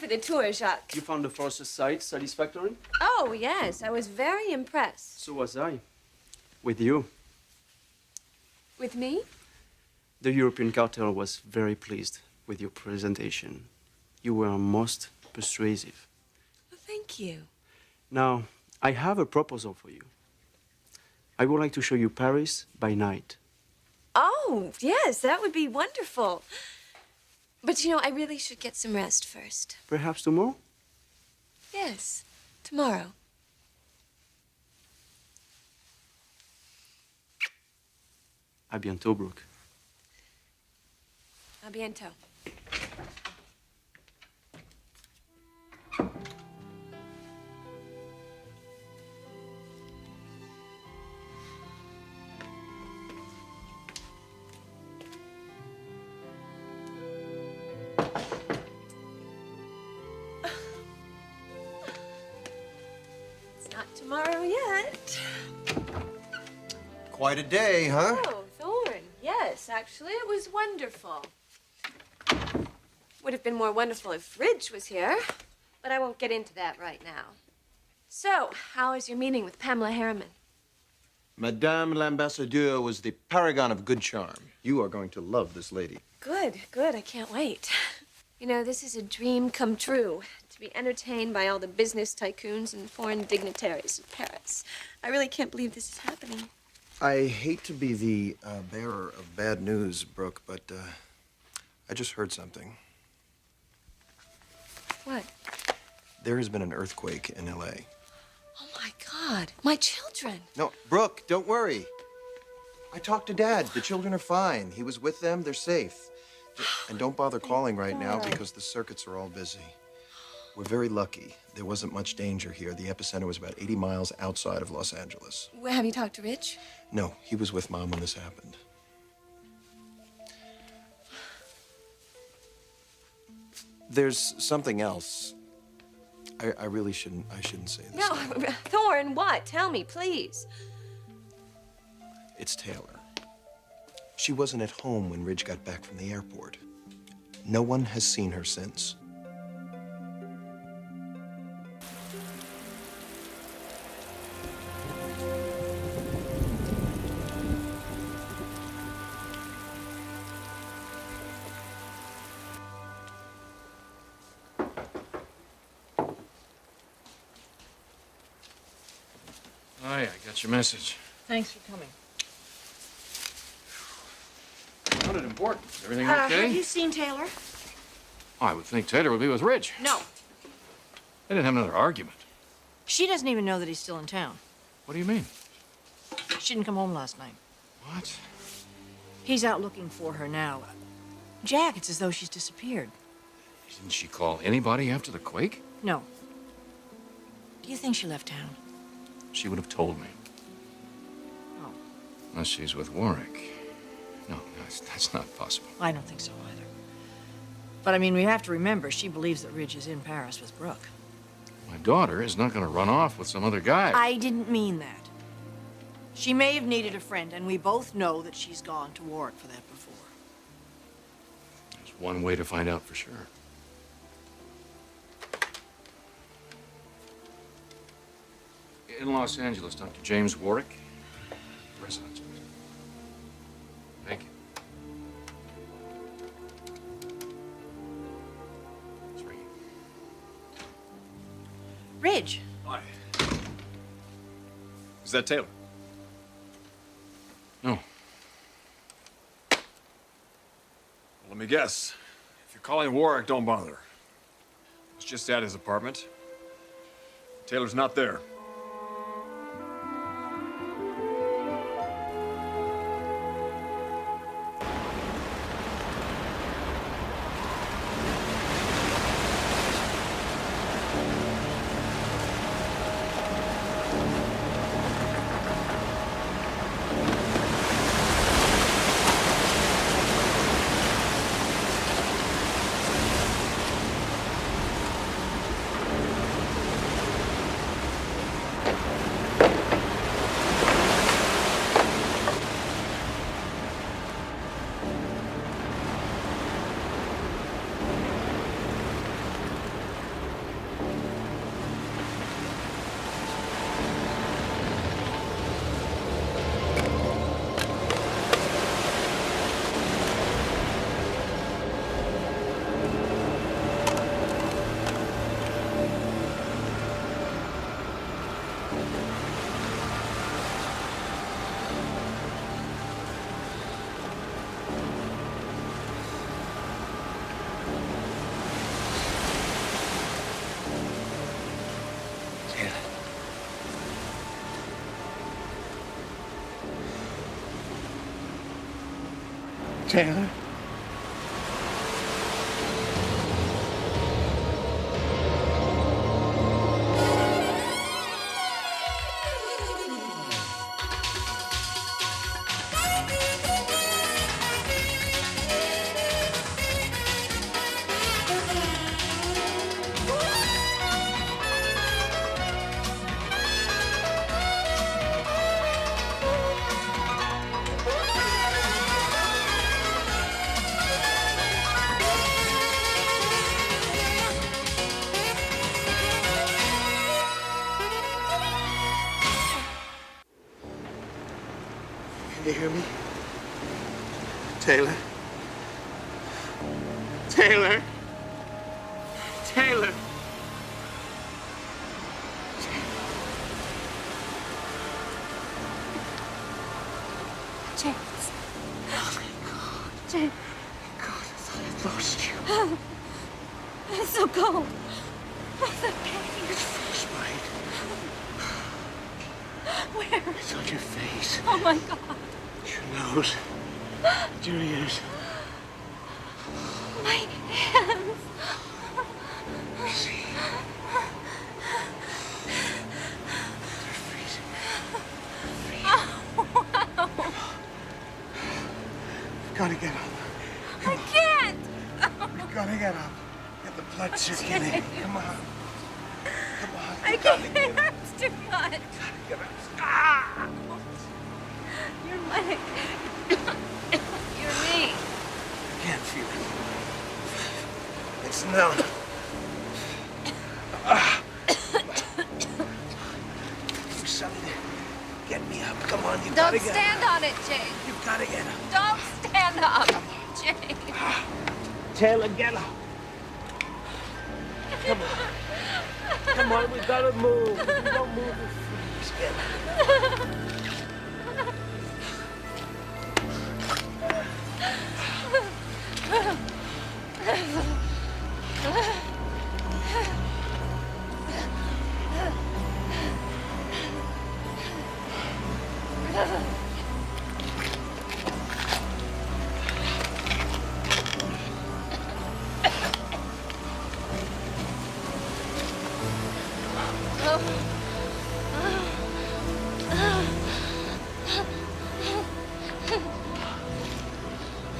for the tour, Jacques. You found the forest site satisfactory? Oh, yes. I was very impressed. So was I. With you. With me? The European cartel was very pleased with your presentation. You were most persuasive. Well, thank you. Now, I have a proposal for you. I would like to show you Paris by night. Oh, yes, that would be wonderful. But, you know, I really should get some rest first. Perhaps tomorrow? Yes, tomorrow. À bientôt, Brooke. A bientôt. It's not tomorrow yet. Quite a day, huh? Oh, Thorne. Yes, actually, it was wonderful. Would have been more wonderful if Ridge was here, but I won't get into that right now. So, how is your meeting with Pamela Harriman? Madame l'Ambassadeur was the paragon of good charm. You are going to love this lady. Good, good. I can't wait. You know, this is a dream come true, to be entertained by all the business tycoons and foreign dignitaries of Paris. I really can't believe this is happening. I hate to be the bearer of bad news, Brooke, but I just heard something. What? There has been an earthquake in L.A. Oh, my God. My children. No, Brooke, don't worry. I talked to Dad. The children are fine. He was with them. They're safe. And don't bother calling right now because the circuits are all busy. We're very lucky. There wasn't much danger here. The epicenter was about 80 miles outside of Los Angeles. Well, have you talked to Rich? No, he was with Mom when this happened. There's something else. I really shouldn't say this. No, Thorne, what? Tell me, please. It's Taylor. She wasn't at home when Ridge got back from the airport. No one has seen her since. Hi, I got your message. Thanks for coming. Sounded important. Is everything okay? Have you seen Taylor? Oh, I would think Taylor would be with Ridge. No. They didn't have another argument. She doesn't even know that he's still in town. What do you mean? She didn't come home last night. What? He's out looking for her now. Jack, it's as though she's disappeared. Didn't she call anybody after the quake? No. Do you think she left town? She would have told me. Oh. Unless she's with Warwick. No, that's not possible. I don't think so either. But I mean, we have to remember, she believes that Ridge is in Paris with Brooke. My daughter is not going to run off with some other guy. I didn't mean that. She may have needed a friend, and we both know that she's gone to Warwick for that before. There's one way to find out for sure. In Los Angeles, Dr. James Warwick, residence. Thank you. It's ringing. Ridge. Hi. Is that Taylor? No. Well, let me guess. If you're calling Warwick, don't bother. It's just at his apartment. Taylor's not there. Taylor? Can you hear me? Taylor? Taylor? Taylor? James. Oh my God. James. God, I thought I'd lost you. Oh, it's so cold. Oh, the pain. It's frostbite. Where? It's on your face. Oh my God. Your nose. Your ears. My hands. See? They're freezing. We've got to get up. I can't. We've got to get up. Get the blood circulating. Come on. Come on. I can't. It hurts too much. Get up. Ah! Your leg. Your knee. I can't feel it. It's numb. Do something. Get me up. Come on, you've got to Don't get stand up. on it, James. You've got to get up. Don't stand up, James. Taylor, get up. Come on. Come on, we've got to move. If we don't move, we'll freeze. Get up.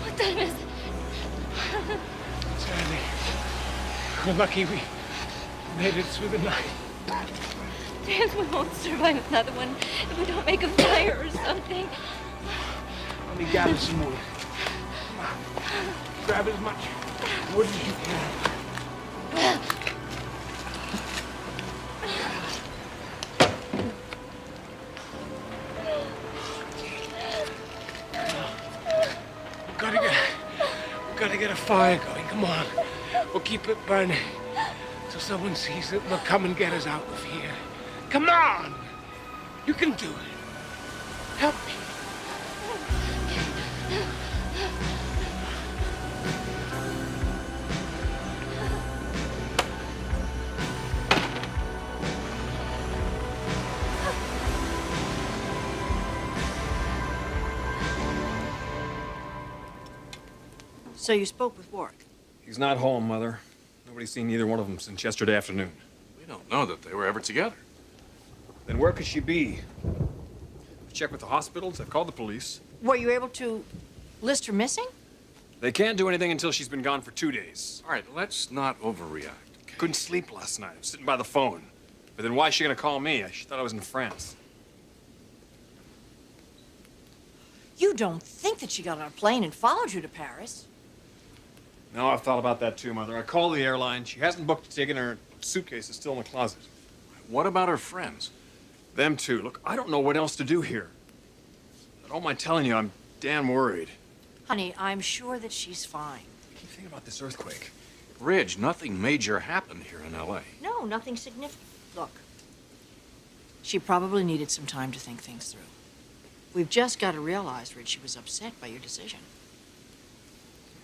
What time is it? It's early. We're lucky we made it through the night. James, we won't survive another one if we don't make a fire or something. Let me gather some wood. Come on. Grab as much wood as you can. We've got to get a fire going. Come on. We'll keep it burning till someone sees it. They'll come and get us out of here. Come on! You can do it. Help me. So you spoke with Warwick? He's not home, Mother. Nobody's seen either one of them since yesterday afternoon. We don't know that they were ever together. Then where could she be? I've checked with the hospitals. I've called the police. Were you able to list her missing? They can't do anything until she's been gone for 2 days. All right, let's not overreact. Okay? Couldn't sleep last night. I was sitting by the phone. But then why is she gonna call me? She thought I was in France. You don't think that she got on a plane and followed you to Paris? No, I've thought about that too, Mother. I called the airline. She hasn't booked a ticket and her suitcase is still in the closet. What about her friends? Them too. Look, I don't know what else to do here. I don't mind telling you, I'm damn worried. Honey, I'm sure that she's fine. I keep thinking about this earthquake. Ridge, nothing major happened here in L.A. No, nothing significant. Look, she probably needed some time to think things through. We've just got to realize, Ridge, she was upset by your decision.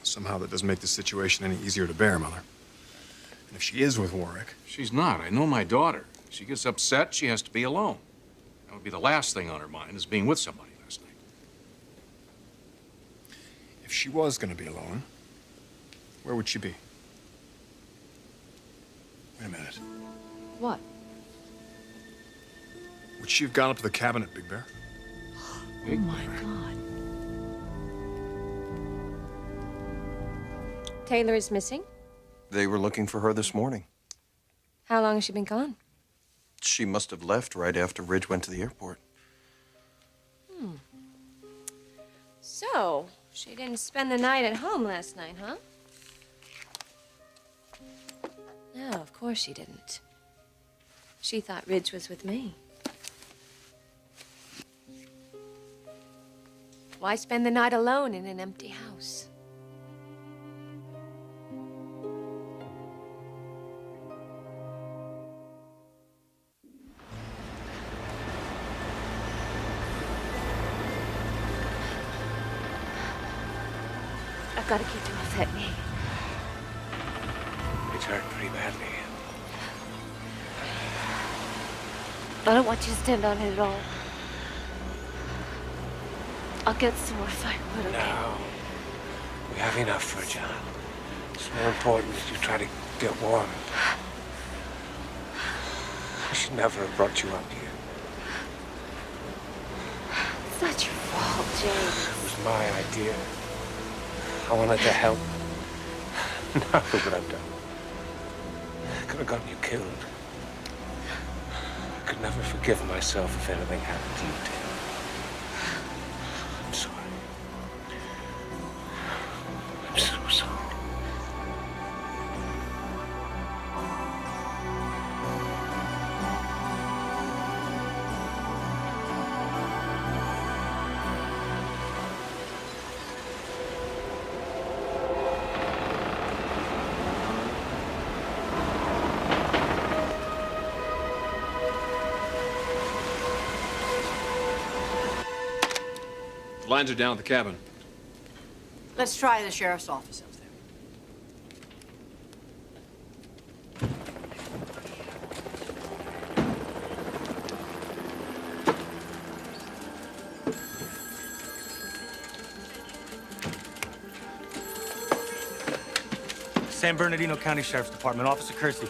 Somehow that doesn't make the situation any easier to bear, Mother. And if she is with Warwick... She's not. I know my daughter. If she gets upset, she has to be alone. That would be the last thing on her mind, is being with somebody last night. If she was gonna be alone, where would she be? Wait a minute. What? Would she have gone up to the cabin at Big Bear? Oh, my God. Taylor is missing? They were looking for her this morning. How long has she been gone? She must have left right after Ridge went to the airport. So, she didn't spend the night at home last night, huh? No, of course she didn't. She thought Ridge was with me. Why spend the night alone in an empty house? I've got to keep you off that knee. It's hurt pretty badly. I don't want you to stand on it at all. I'll get sore if I would. No. We have enough for a child. It's more important that you try to get warm. I should never have brought you up here. It's not your fault, James. It was my idea. I wanted to help. Now look what I've done. I could have gotten you killed. I could never forgive myself if anything happened to you, Taylor. I'm sorry. I'm so sorry. The lines are down at the cabin. Let's try the sheriff's office up there. San Bernardino County Sheriff's Department, Officer Kersey.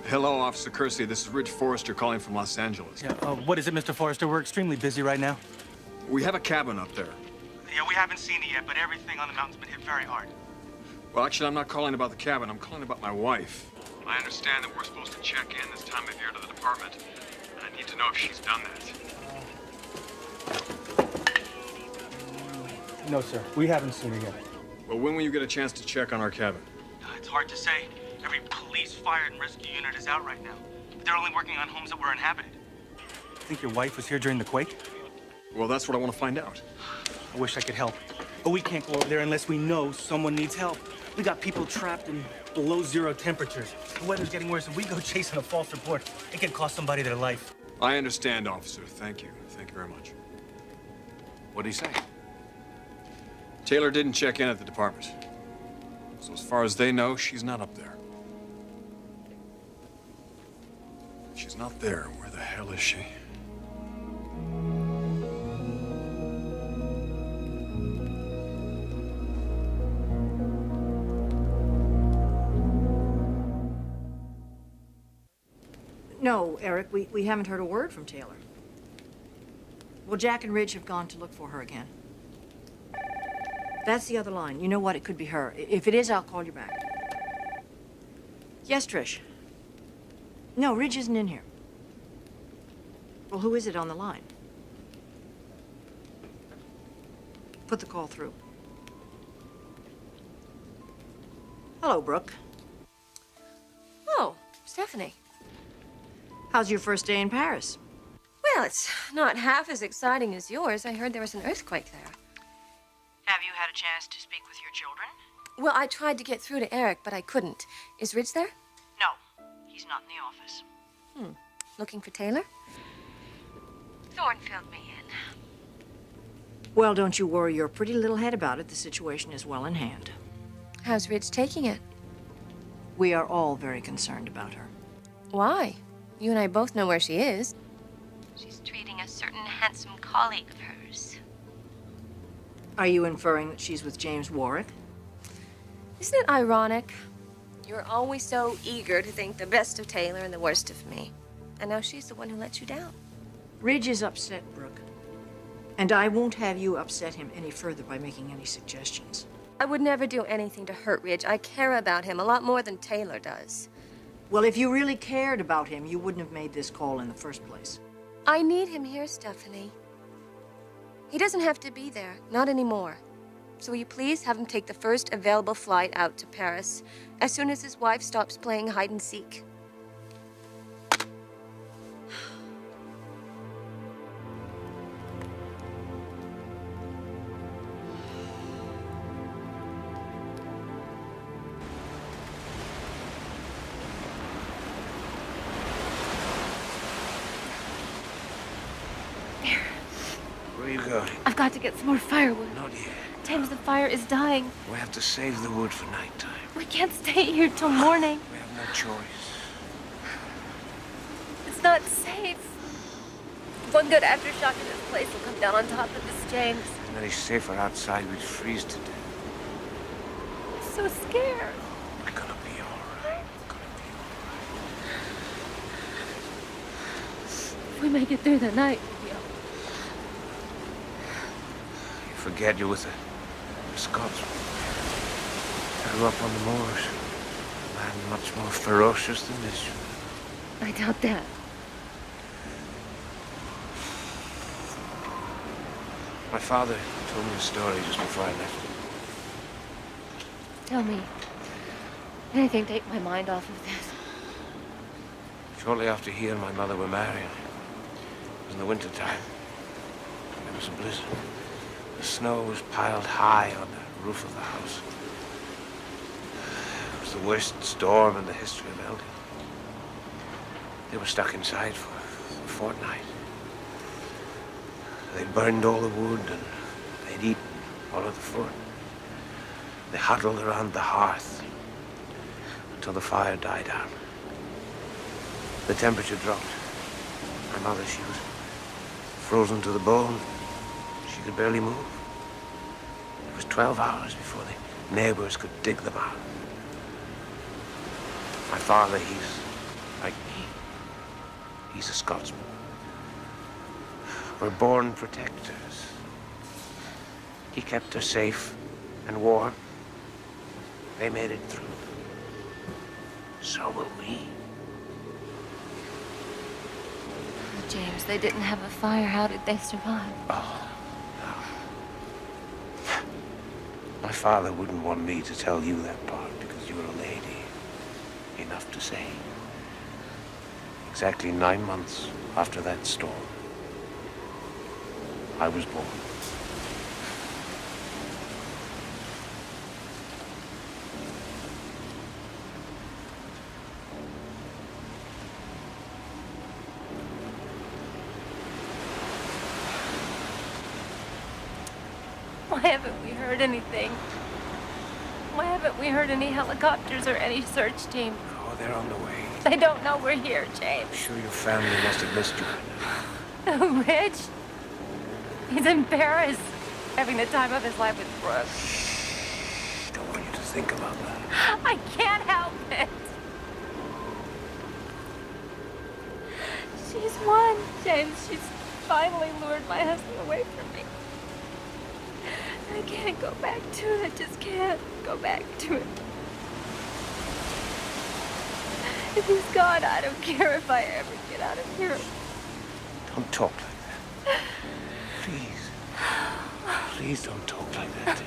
Hello, Officer Kersey. This is Ridge Forrester calling from Los Angeles. Yeah, what is it, Mr. Forrester? We're extremely busy right now. We have a cabin up there. Yeah, we haven't seen it yet, but everything on the mountain's been hit very hard. Well, actually, I'm not calling about the cabin. I'm calling about my wife. I understand that we're supposed to check in this time of year to the department. And I need to know if she's done that. No, sir. We haven't seen her yet. Well, when will you get a chance to check on our cabin? It's hard to say. Every police, fire, and rescue unit is out right now. But they're only working on homes that were inhabited. Think your wife was here during the quake? Well, that's what I want to find out. I wish I could help. But we can't go over there unless we know someone needs help. We got people trapped in below zero temperatures. The weather's getting worse. If we go chasing a false report, it could cost somebody their life. I understand, officer. Thank you. Thank you very much. What'd he say? Taylor didn't check in at the department. So as far as they know, she's not up there. If she's not there, where the hell is she? No, Eric, we haven't heard a word from Taylor. Well, Jack and Ridge have gone to look for her again. That's the other line. You know what? It could be her. If it is, I'll call you back. Yes, Trish. No, Ridge isn't in here. Well, who is it on the line? Put the call through. Hello, Brooke. Oh, Stephanie. How's your first day in Paris? Well, it's not half as exciting as yours. I heard there was an earthquake there. Have you had a chance to speak with your children? Well, I tried to get through to Eric, but I couldn't. Is Ridge there? No, he's not in the office. Looking for Taylor? Thorne filled me in. Well, don't you worry your pretty little head about it. The situation is well in hand. How's Ridge taking it? We are all very concerned about her. Why? You and I both know where she is. She's treating a certain handsome colleague of hers. Are you inferring that she's with James Warwick? Isn't it ironic? You're always so eager to think the best of Taylor and the worst of me. And now she's the one who let you down. Ridge is upset, Brooke. And I won't have you upset him any further by making any suggestions. I would never do anything to hurt Ridge. I care about him a lot more than Taylor does. Well, if you really cared about him, you wouldn't have made this call in the first place. I need him here, Stephanie. He doesn't have to be there, not anymore. So will you please have him take the first available flight out to Paris as soon as his wife stops playing hide and seek? Where are you going? I've got to get some more firewood. Not yet. James, the fire is dying. We have to save the wood for nighttime. We can't stay here till morning. We have no choice. It's not safe. One good aftershock in this place will come down on top of this, James. Isn't any safer outside? We'd freeze to death. I'm so scared. We're gonna be all right. We're gonna be all right. If we make it through the night, we'll be all You forget you're with a Scotsman. I grew up on the moors. A man much more ferocious than this. I doubt that. My father told me a story just before I left. Tell me. Anything to take my mind off of this. Shortly after he and my mother were married, it was in the winter time. There was a blizzard. The snow was piled high on the roof of the house. It was the worst storm in the history of Elgin. They were stuck inside for a fortnight. They burned all the wood and they'd eaten all of the food. They huddled around the hearth until the fire died out. The temperature dropped. My mother, she was frozen to the bone. She could barely move. It was 12 hours before the neighbors could dig them out. My father, he's like me. He's a Scotsman. We're born protectors. He kept her safe and warm. They made it through. So will we. James, they didn't have a fire. How did they survive? Oh, no. My father wouldn't want me to tell you that part because you're a lady. Enough to say. Exactly 9 months after that storm, I was born. Why haven't we heard anything? Why haven't we heard any helicopters or any search team? Oh, they're on the way. They don't know we're here, James. I'm sure your family must have missed you by now. Rich? He's in Paris, having the time of his life with Brooke. I don't want you to think about that. I can't help it. She's won, James. She's finally lured my husband away from me. I can't go back to it. I just can't go back to it. If he's gone, I don't care if I ever get out of here. Don't talk like that. Please. Please don't talk like that, dear.